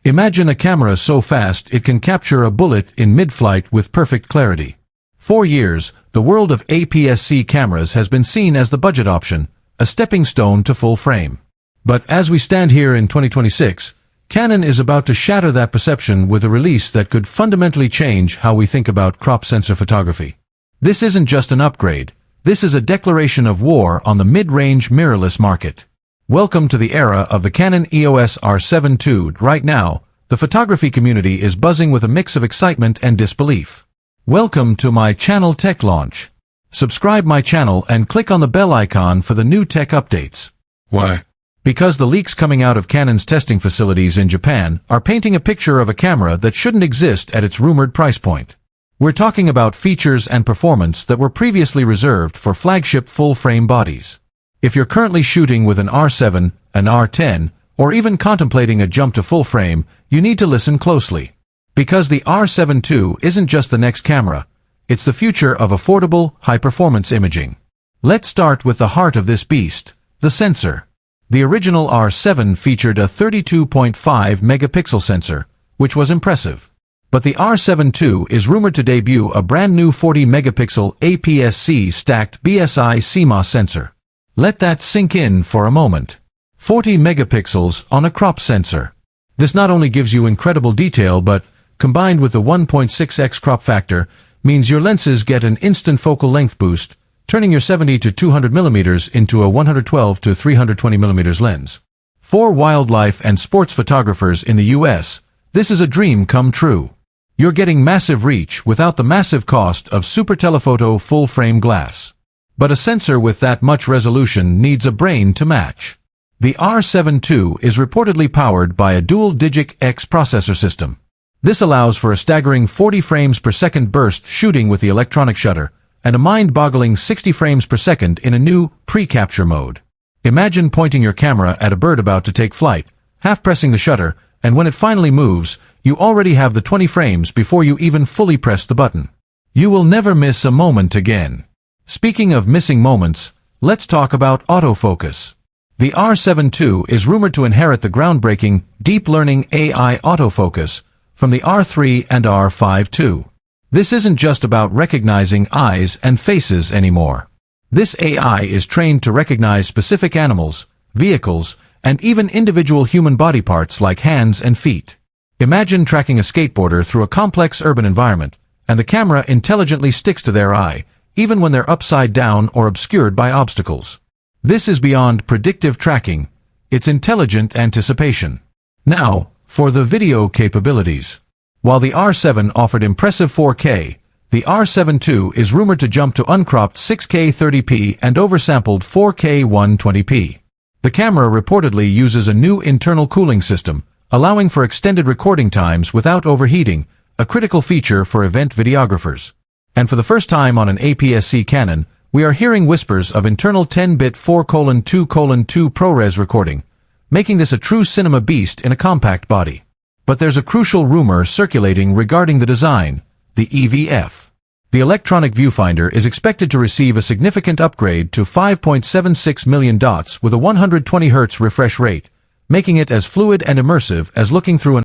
Imagine a camera so fast it can capture a bullet in mid-flight with perfect clarity. For years, the world of APS-C cameras has been seen as the budget option, a stepping stone to full frame. But as we stand here in 2026, Canon is about to shatter that perception with a release that could fundamentally change how we think about crop sensor photography. This isn't just an upgrade. This is a declaration of war on the mid-range mirrorless market. Welcome to the era of the Canon EOS R7 II. Right now, the photography community is buzzing with a mix of excitement and disbelief. Welcome to my channel tech launch. Subscribe my channel and click on the bell icon for the new tech updates. Why? Because the leaks coming out of Canon's testing facilities in Japan are painting a picture of a camera that shouldn't exist at its rumored price point. We're talking about features and performance that were previously reserved for flagship full-frame bodies. If you're currently shooting with an R7, an R10, or even contemplating a jump to full frame, you need to listen closely. Because the R7 II isn't just the next camera, it's the future of affordable, high-performance imaging. Let's start with the heart of this beast, the sensor. The original R7 featured a 32.5 megapixel sensor, which was impressive. But the R7 II is rumored to debut a brand new 40 megapixel APS-C stacked BSI CMOS sensor. Let that sink in for a moment. 40 megapixels on a crop sensor. This not only gives you incredible detail, but combined with the 1.6x crop factor, means your lenses get an instant focal length boost, turning your 70 to 200 mm into a 112 to 320 mm lens. For wildlife and sports photographers in the US, this is a dream come true. You're getting massive reach without the massive cost of super telephoto full-frame glass. But a sensor with that much resolution needs a brain to match. The R7 II is reportedly powered by a dual-digit X processor system. This allows for a staggering 40 frames per second burst shooting with the electronic shutter, and a mind-boggling 60 frames per second in a new pre-capture mode. Imagine pointing your camera at a bird about to take flight, half-pressing the shutter, and when it finally moves, you already have the 20 frames before you even fully press the button. You will never miss a moment again. Speaking of missing moments, let's talk about autofocus. The R7 II is rumored to inherit the groundbreaking, deep learning AI-Autofocus from the R3 and R5 II. This isn't just about recognizing eyes and faces anymore. This AI is trained to recognize specific animals, vehicles, and even individual human body parts like hands and feet. Imagine tracking a skateboarder through a complex urban environment, and the camera intelligently sticks to their eye, even when they're upside down or obscured by obstacles. This is beyond predictive tracking. It's intelligent anticipation. Now, for the video capabilities. While the R7 offered impressive 4K, the R7 II is rumored to jump to uncropped 6K 30p and oversampled 4K 120p. The camera reportedly uses a new internal cooling system, allowing for extended recording times without overheating, a critical feature for event videographers. And for the first time on an APS-C Canon, we are hearing whispers of internal 10-bit 4:2:2 ProRes recording, making this a true cinema beast in a compact body. But there's a crucial rumor circulating regarding the design, the EVF. The electronic viewfinder is expected to receive a significant upgrade to 5.76 million dots with a 120 Hz refresh rate, making it as fluid and immersive as looking through an